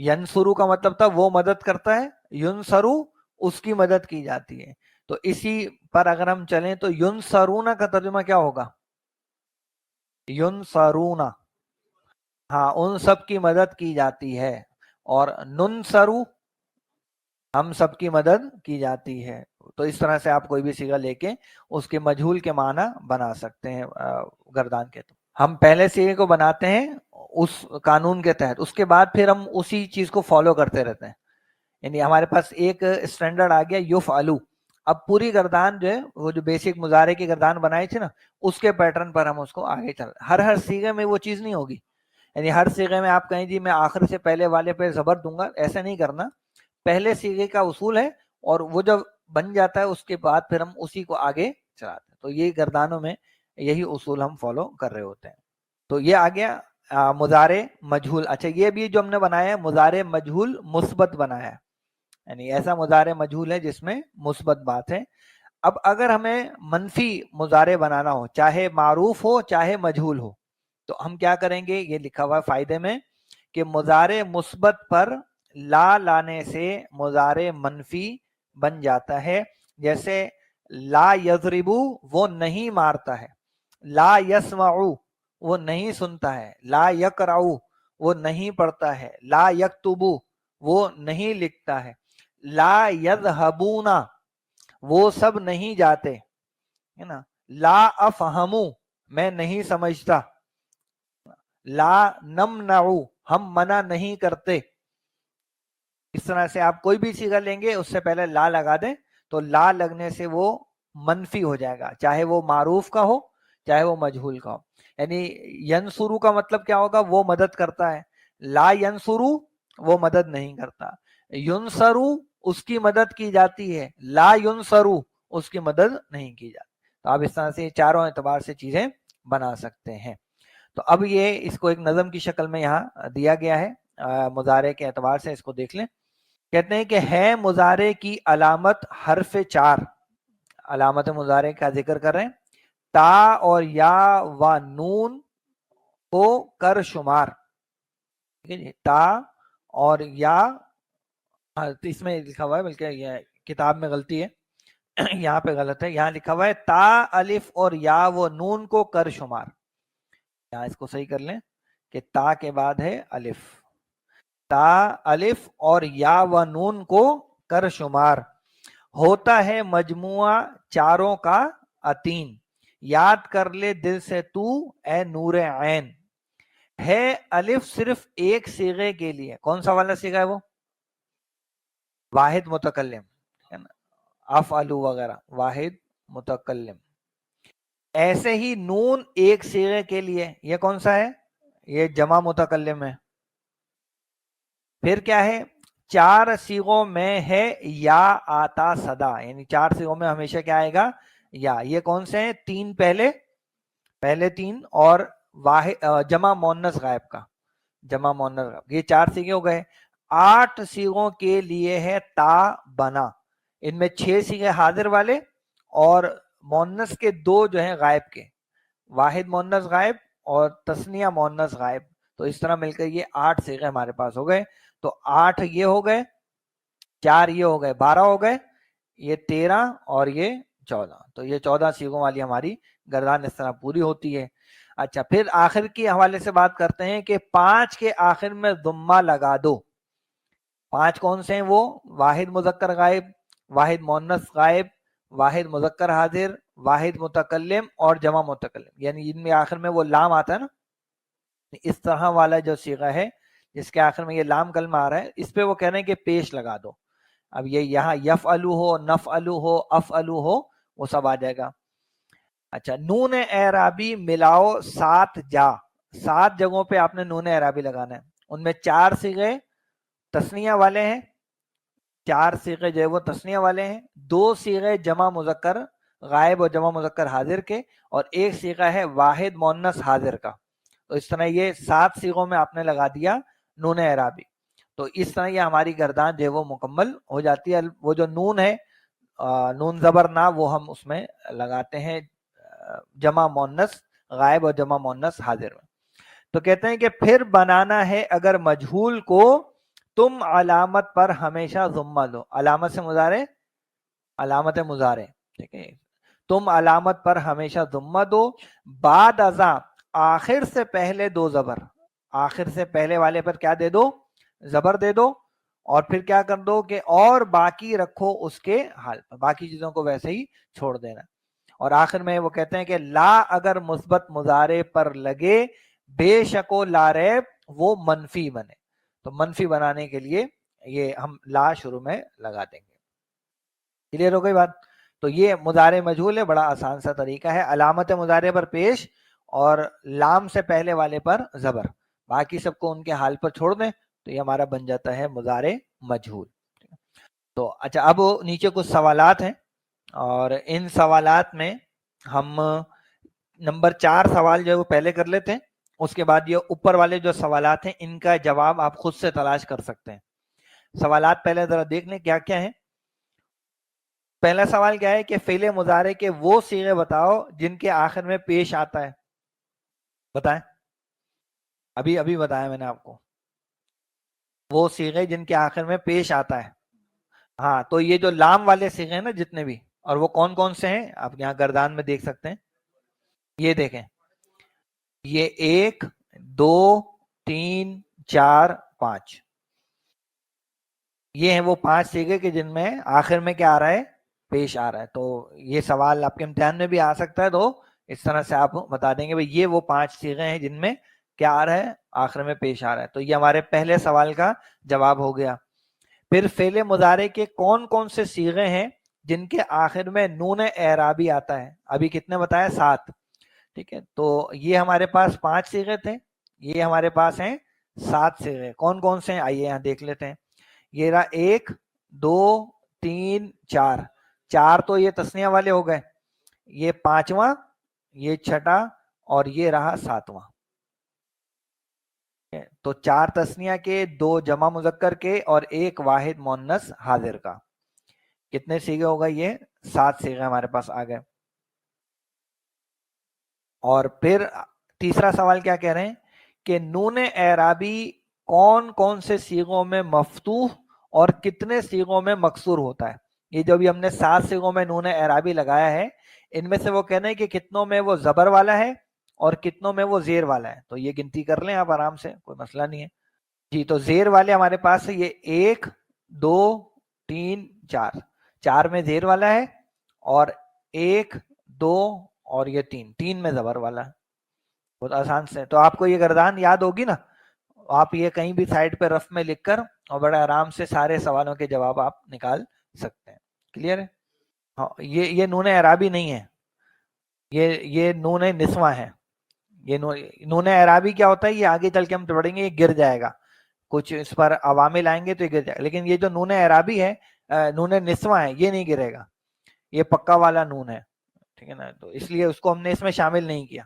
ینسرو کا مطلب تھا وہ مدد کرتا ہے، ینسرو اس کی مدد کی جاتی ہے. تو اسی پر اگر ہم چلیں تو ینسرونا کا ترجمہ کیا ہوگا؟ ینسرونا، ہاں ان سب کی مدد کی جاتی ہے. اور ننسرو ہم سب کی مدد کی جاتی ہے. تو اس طرح سے آپ کوئی بھی صیغہ لے کے اس کے مجہول کے معنی بنا سکتے ہیں گردان کے. تو ہم پہلے صیغے کو بناتے ہیں اس قانون کے تحت، اس کے بعد پھر ہم اسی چیز کو فالو کرتے رہتے ہیں. یعنی ہمارے پاس ایک اسٹینڈرڈ آ گیا یفعلو. اب پوری گردان جو ہے وہ جو بیسک مضارع کی گردان بنائی تھی نا، اس کے پیٹرن پر ہم اس کو آگے چل. ہر صیغے میں وہ چیز نہیں ہوگی. یعنی ہر صیغے میں آپ کہیں جی میں آخر سے پہلے والے پہ زبر دوں گا، ایسا نہیں کرنا. پہلے صیغے کا اصول ہے اور وہ جب بن جاتا ہے اس کے بعد پھر ہم اسی کو آگے چلاتے ہیں. تو یہ گردانوں میں یہی اصول ہم فالو کر رہے ہوتے ہیں. تو یہ آ گیا مضارع مجہول. اچھا یہ بھی جو ہم نے بنایا ہے مضارع مجہول مثبت بنایا ہے، یعنی ایسا مضارع مجہول ہے جس میں مثبت بات ہے. اب اگر ہمیں منفی مضارع بنانا ہو، چاہے معروف ہو چاہے مجہول ہو، تو ہم کیا کریں گے؟ یہ لکھا ہوا ہے فائدے میں کہ مضارع مثبت پر لا لانے سے مضارع منفی بن جاتا ہے. جیسے لا یضربو وہ نہیں مارتا ہے، لا یسمعو وہ نہیں سنتا ہے، لا یقرأو وہ نہیں پڑھتا ہے، لا یکتبو وہ نہیں لکھتا ہے، لا یذهبون وہ سب نہیں جاتے ہے نا، لا افہمو میں نہیں سمجھتا، لا نمنعو ہم منع نہیں کرتے. اس طرح سے آپ کوئی بھی صیغہ لیں گے اس سے پہلے لا لگا دیں تو لا لگنے سے وہ منفی ہو جائے گا، چاہے وہ معروف کا ہو چاہے وہ مجہول کا ہو. یعنی ینسرو کا مطلب کیا ہوگا؟ وہ مدد کرتا ہے. لا ینسرو وہ مدد نہیں کرتا. ینسرو اس کی مدد کی جاتی ہے، لا ینسرو اس کی مدد نہیں کی جاتی. تو آپ اس طرح سے چاروں اعتبار سے چیزیں بنا سکتے ہیں. تو اب یہ اس کو ایک نظم کی شکل میں یہاں دیا گیا ہے مضارع کے اعتبار سے. اس کو دیکھ لیں. کہتے ہیں کہ ہے مضارع کی علامت حرف 4. علامت مضارع کا ذکر کر رہے ہیں. تا اور یا و نون کو کر شمار. ٹھیک ہے جی، تا اور یا اس میں لکھا ہوا ہے، بلکہ یہ کتاب میں غلطی ہے، یہاں پہ غلط ہے. یہاں لکھا ہوا ہے تا الف اور یا و نون کو کر شمار. یہاں اس کو صحیح کر لیں کہ تا کے بعد ہے الف. تا الف اور یا و نون کو کر شمار. ہوتا ہے مجموعہ چاروں کا عطین. یاد کر لے دل سے تو اے نور عین. ہے الف صرف ایک صیغے کے لیے. کون سا والا صیغہ ہے وہ؟ واحد متکلم ہے نا، افعلو وغیرہ واحد متکلم. ایسے ہی نون ایک صیغے کے لیے. یہ کون سا ہے؟ یہ جمع متکلم ہے. پھر کیا ہے؟ 4 صیغوں میں ہے یا آتا صدا، یعنی 4 صیغوں میں ہمیشہ کیا آئے گا؟ یا. یہ کون سے ہیں؟ 3 پہلے 3 اور واحد جمع مؤنث غائب کا، جمع مؤنث غائب. یہ 4 صیغے ہو گئے. 8 صیغوں کے لیے ہے تا بنا. ان میں 6 صیغے حاضر والے اور مؤنث کے 2 جو ہیں غائب کے، واحد مؤنث غائب اور تثنیہ مؤنث غائب. تو اس طرح مل کر یہ 8 صیغے ہمارے پاس ہو گئے. تو 8 یہ ہو گئے، 4 یہ ہو گئے، 12 ہو گئے، یہ 13 اور یہ 14. تو یہ 14 صیغوں والی ہماری گردان اس طرح پوری ہوتی ہے. اچھا پھر آخر کے حوالے سے بات کرتے ہیں کہ 5 کے آخر میں ضمہ لگا دو. 5 کون سے ہیں وہ؟ واحد مذکر غائب، واحد مؤنث غائب، واحد مذکر حاضر، واحد متکلم اور جمع متکلم. یعنی ان میں آخر میں وہ لام آتا ہے نا، اس طرح والا جو صیغہ ہے جس کے آخر میں یہ لام کلمہ آ رہا ہے، اس پہ وہ کہہ رہے ہیں کہ پیش لگا دو. اب یہ یہاں یفعلو ہو، نفعلو ہو، افعلو ہو، وہ سب آ جائے گا. اچھا نون اعرابی ملاؤ 7 جا. 7 جگہوں پہ آپ نے نون اعرابی لگانا ہے. ان میں 4 صیغے تثنیہ والے ہیں، 4 صیغے جو ہے وہ تثنیہ والے ہیں، 2 صیغے جمع مذکر غائب اور جمع مذکر حاضر کے، اور 1 صیغہ ہے واحد مؤنث حاضر کا. تو اس طرح یہ 7 صیغوں میں آپ نے لگا دیا نون اعرابی. تو اس طرح یہ ہماری گردان جو ہے وہ مکمل ہو جاتی ہے. وہ جو نون ہے نون زبر نا، وہ ہم اس میں لگاتے ہیں جمع مؤنث غائب اور جمع مؤنث حاضر میں. تو کہتے ہیں کہ پھر بنانا ہے اگر مجہول کو تم علامت پر ہمیشہ ضمہ دو. علامت سے مضارع علامت مضارع, ٹھیک ہے. تم علامت پر ہمیشہ ضمہ دو, بعد ازاں آخر سے پہلے دو زبر, آخر سے پہلے والے پر کیا دے دو, زبر دے دو, اور پھر کیا کر دو کہ اور باقی رکھو اس کے حال پر, باقی چیزوں کو ویسے ہی چھوڑ دینا. اور آخر میں وہ کہتے ہیں کہ لا اگر مثبت مضارع پر لگے بے شک و لا ریب وہ منفی بنے. تو منفی بنانے کے لیے یہ ہم لا شروع میں لگا دیں گے. کلیئر ہو گئی بات؟ تو یہ مضارع مجہول ہے, بڑا آسان سا طریقہ ہے. علامت مضارع پر پیش اور لام سے پہلے والے پر زبر, باقی سب کو ان کے حال پر چھوڑ دیں, تو یہ ہمارا بن جاتا ہے مضارع مجہول. تو اچھا, اب نیچے کچھ سوالات ہیں, اور ان سوالات میں ہم نمبر 4 سوال جو ہے وہ پہلے کر لیتے ہیں, اس کے بعد یہ اوپر والے جو سوالات ہیں ان کا جواب آپ خود سے تلاش کر سکتے ہیں. سوالات پہلے ذرا دیکھ لیں کیا کیا ہیں. پہلا سوال کیا ہے کہ فعل مضارع کے وہ صیغے بتاؤ جن کے آخر میں پیش آتا ہے. بتائیں, ابھی بتایا میں نے آپ کو, وہ صیغے جن کے آخر میں پیش آتا ہے. ہاں, تو یہ جو لام والے صیغے ہیں نا جتنے بھی, اور وہ کون کون سے ہیں آپ یہاں گردان میں دیکھ سکتے ہیں. یہ دیکھیں, یہ 1 2 3 4 5, یہ ہیں وہ 5 صیغے کہ جن میں آخر میں کیا آ رہا ہے, پیش آ رہا ہے. تو یہ سوال آپ کے امتحان میں بھی آ سکتا ہے, تو اس طرح سے آپ بتا دیں گے بھئی یہ وہ 5 صیغے ہیں جن میں کیا آ رہا ہے, آخر میں پیش آ رہا ہے. تو یہ ہمارے پہلے سوال کا جواب ہو گیا. پھر فعل مضارع کے کون کون سے صیغے ہیں جن کے آخر میں نون اعرابی آتا ہے. ابھی کتنے بتایا, 7, ٹھیک ہے. تو یہ ہمارے پاس 5 صیغے تھے, یہ ہمارے پاس ہیں 7 صیغے. کون کون سے ہیں آئیے یہاں دیکھ لیتے ہیں. یہ رہا 1 2 3 4, 4 تو یہ تسنیہ والے ہو گئے, یہ 5واں, یہ 6واں, اور یہ رہا 7واں. تو 4 تسنیہ کے, 2 جمع مذکر کے, اور 1 واحد مؤنث حاضر کا. کتنے صیغے ہو گئے, یہ 7 صیغے ہمارے پاس آ گئے. اور پھر تیسرا سوال کیا کہہ رہے ہیں کہ نون اعرابی کون کون سے صیغوں میں مفتوح اور کتنے صیغوں میں مکسور ہوتا ہے. یہ جو بھی ہم نے 7 صیغوں میں نون اعرابی لگایا ہے, ان میں سے وہ کہنا ہے کہ کتنوں میں وہ زبر والا ہے اور کتنوں میں وہ زیر والا ہے. تو یہ گنتی کر لیں آپ آرام سے, کوئی مسئلہ نہیں ہے جی. تو زیر والے ہمارے پاس ہے یہ 1 2 3 4, 4 میں زیر والا ہے, اور 1 2 اور یہ 3 میں زبر والا ہے. بہت آسان سے. تو آپ کو یہ گردان یاد ہوگی نا, آپ یہ کہیں بھی سائڈ پہ رف میں لکھ کر اور بڑے آرام سے سارے سوالوں کے جواب آپ نکال سکتے ہیں. کلیئر ہے؟ ہاں, یہ نون اعرابی نہیں ہے, یہ نون نسواں ہے. یہ نون اعرابی کیا ہوتا ہے, یہ آگے چل کے ہم پڑھیں گے, یہ گر جائے گا, کچھ اس پر عوامل آئیں گے تو یہ گر جائے گا. لیکن یہ جو نون اعرابی ہے, نون نسواں ہے, یہ نہیں گرے گا, یہ پکا والا نون ہے, ٹھیک ہے نا. تو اس لیے اس کو ہم نے اس میں شامل نہیں کیا.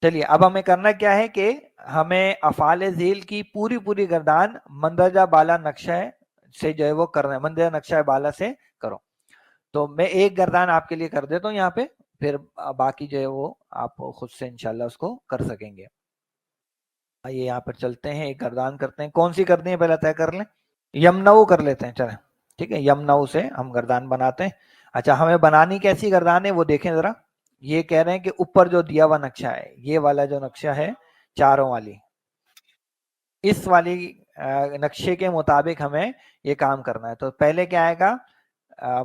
چلیے, اب ہمیں کرنا کیا ہے کہ ہمیں افعال ذیل کی پوری گردان مندرجہ بالا نقشہ سے جو ہے وہ کرنا ہے, مندرجہ نقشہ بالا سے کرو. تو میں ایک گردان آپ کے لیے کر دیتا ہوں یہاں پہ, پھر باقی جو ہے وہ آپ خود سے انشاءاللہ اس کو کر سکیں گے. آئیے یہاں پر چلتے ہیں, ایک گردان کرتے ہیں. کون سی کرنی ہے پہلے طے کر لیں. یمنو کر لیتے ہیں, چلیں ٹھیک ہے, یمنو سے ہم گردان بناتے ہیں. اچھا, ہمیں بنانی کیسی گردان ہے وہ دیکھیں ذرا. یہ کہہ رہے ہیں کہ اوپر جو دیا ہوا نقشہ ہے, یہ والا جو نقشہ ہے چاروں والی, اس والی نقشے کے مطابق ہمیں یہ کام کرنا ہے. تو پہلے کیا آئے گا,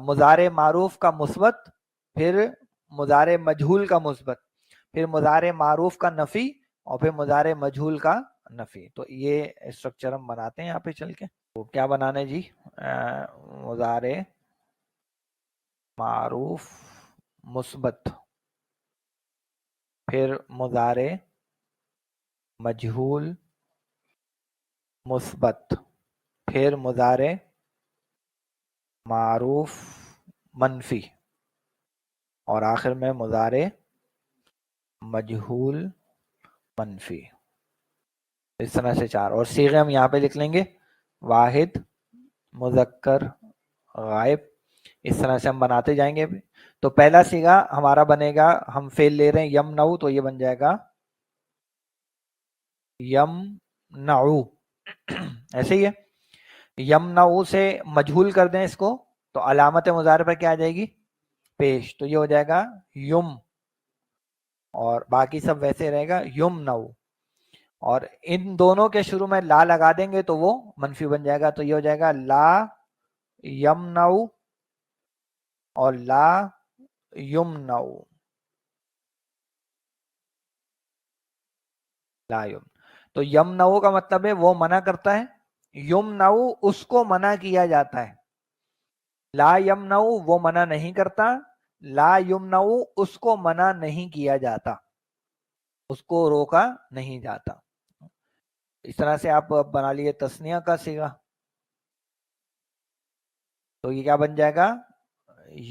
مضارع معروف کا مثبت, پھر مضارع مجہول کا مثبت, پھر مضارع معروف کا نفی, اور پھر مضارع مجہول کا نفی. تو یہ اسٹرکچر ہم بناتے ہیں یہاں پہ چل کے. تو کیا بنانا ہے جی, مضارع معروف مثبت, پھر مضارع مجہول مثبت, پھر مضارع معروف منفی, اور آخر میں مضارع مجہول منفی. اس طرح سے 4, اور صیغے ہم یہاں پہ لکھ لیں گے, واحد مذکر غائب. اس طرح سے ہم بناتے جائیں گے. تو پہلا صیغہ ہمارا بنے گا, ہم فعل لے رہے ہیں یمنعو, تو یہ بن جائے گا یمنعو, ایسے ہی ہے. یمنعو سے مجہول کر دیں اس کو تو علامت مضارع پر کیا آ جائے گی؟ پیش. تو یہ ہو جائے گا یم، اور باقی سب ویسے رہے گا یمنعو. اور ان دونوں کے شروع میں لا لگا دیں گے تو وہ منفی بن جائے گا. تو یہ ہو جائے گا لا یمنعو اور لا یمنعو. لا یم. تو یمنعو کا مطلب ہے وہ منع کرتا ہے، یمنعو اس کو منع کیا جاتا ہے. لا یمنعو وہ منع نہیں کرتا، لا یمنعو اس کو منع نہیں کیا جاتا، اس کو روکا نہیں جاتا. اس طرح سے آپ بنا لیے تسنیہ کا صیغہ. تو یہ کیا بن جائے گا؟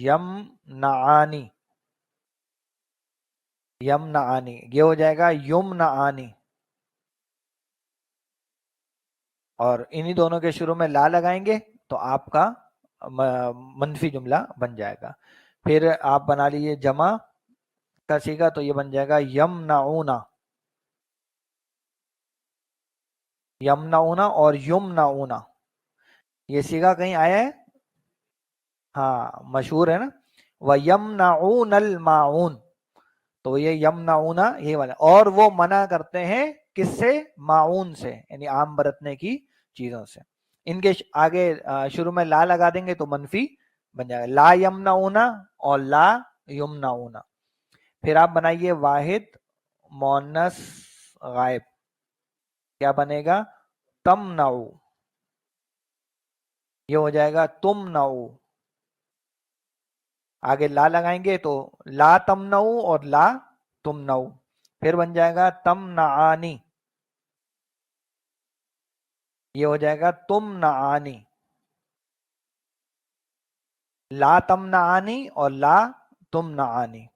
یمنعانی. یمنعانی یہ ہو جائے گا یمنعانی. اور انہی دونوں کے شروع میں لا لگائیں گے تو آپ کا منفی جملہ بن جائے گا. پھر آپ بنا لیجیے جمع کا صیغہ. تو یہ بن جائے گا یمنعون. یمنعون اور یمنعون. یہ صیغہ کہیں آیا ہے؟ ہاں مشہور ہے نا. وَيَمْنَعُونَ الْمَاعُونَ. تو یہ یمنعون یہ والا. اور وہ منع کرتے ہیں کس سے؟ معون سے، یعنی عام برتنے کی چیزوں سے. ان کے آگے شروع میں لا لگا دیں گے تو منفی بن جائے گا. لا یمنعون اور لا یمنعون. پھر آپ بنائیے واحد مؤنث غائب. کیا بنے گا؟ تمنعو. یہ ہو جائے گا تمنعو. آگے لا لگائیں گے تو لا تمنعو اور لا تمنعو. پھر بن جائے گا تمنعانی. یہ ہو جائے گا تمنعانی. لا تمنعانی اور لا تمنعانی.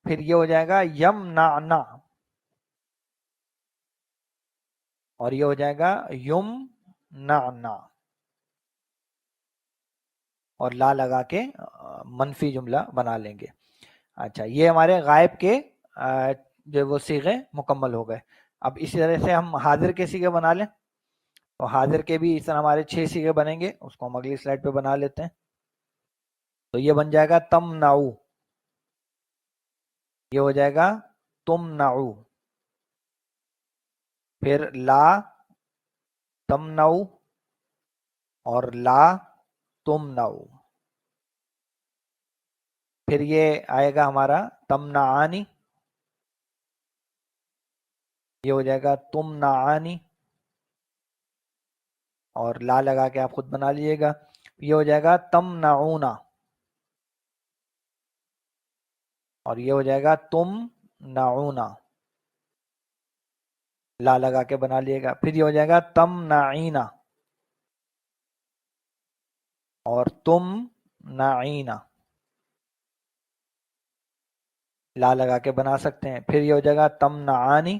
پھر یہ ہو جائے گا یمنعنا. اور یہ ہو جائے گا یمنعنا. اور لا لگا کے منفی جملہ بنا لیں گے. اچھا یہ ہمارے غائب کے جو وہ صیغے مکمل ہو گئے. اب اسی طرح سے ہم حاضر کے صیغے بنا لیں. تو حاضر کے بھی اس طرح ہمارے 6 صیغے بنیں گے. اس کو ہم اگلی سلائڈ پہ بنا لیتے ہیں. تو یہ بن جائے گا تمنعو. یہ ہو جائے گا تمنعو. پھر لا تمنعو اور لا تمنعو. پھر یہ آئے گا ہمارا تمنعانی. یہ ہو جائے گا تمنعانی. اور لا لگا کے آپ خود بنا لیجیے گا. یہ ہو جائے گا تمنعون. اور یہ ہو جائے گا تمنعون. لا لگا کے بنا لیے گا. پھر یہ ہو جائے گا تمنعین اور تمنعین. لا لگا کے بنا سکتے ہیں. پھر یہ ہو جائے گا تمنعانی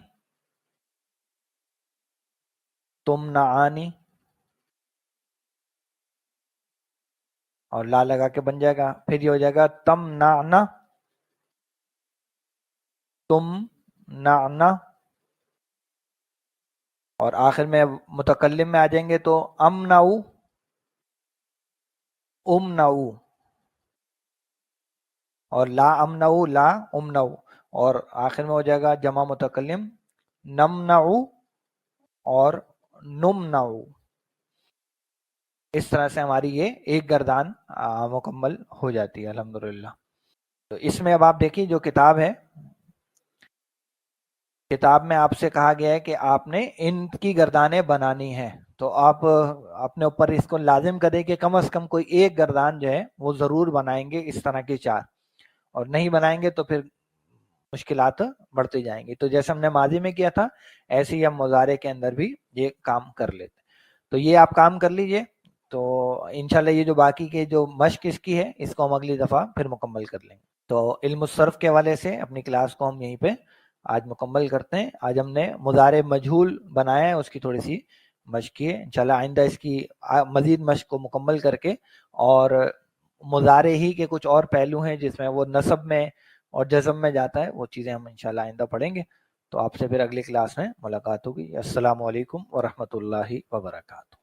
تمنعانی. اور لا لگا کے بن جائے گا. پھر یہ ہو جائے گا تمنعنا تمنعنا. اور آخر میں متکلم میں آ جائیں گے تو امنعو امنعو. اور لا امنعو لا امنعو. اور آخر میں ہو جائے گا جمع متکلم نمنعو اور نمنعو. اس طرح سے ہماری یہ ایک گردان مکمل ہو جاتی ہے الحمدللہ. تو اس میں اب آپ دیکھیے جو کتاب ہے، کتاب میں آپ سے کہا گیا ہے کہ آپ نے ان کی گردانیں بنانی ہیں. تو آپ اپنے اوپر اس کو لازم کریں کہ کم از کم کوئی ایک گردان جو ہے وہ ضرور بنائیں گے اس طرح کی 4. اور نہیں بنائیں گے تو پھر مشکلات بڑھتی جائیں گی. تو جیسے ہم نے ماضی میں کیا تھا ایسے ہی ہم مضارع کے اندر بھی یہ کام کر لیتے. تو یہ آپ کام کر لیجئے. تو انشاءاللہ یہ جو باقی کے جو مشق اس کی ہے اس کو ہم اگلی دفعہ پھر مکمل کر لیں گے. تو علم الصرف کے حوالے سے اپنی کلاس کو ہم یہیں پہ آج مکمل کرتے ہیں. آج ہم نے مضارع مجہول بنایا ہے، اس کی تھوڑی سی مشق کی ہے. انشاءاللہ آئندہ اس کی مزید مشق کو مکمل کر کے اور مضارع ہی کے کچھ اور پہلو ہیں جس میں وہ نصب میں اور جزم میں جاتا ہے، وہ چیزیں ہم انشاءاللہ آئندہ پڑھیں گے. تو آپ سے پھر اگلی کلاس میں ملاقات ہوگی. السلام علیکم ورحمۃ اللہ وبرکاتہ.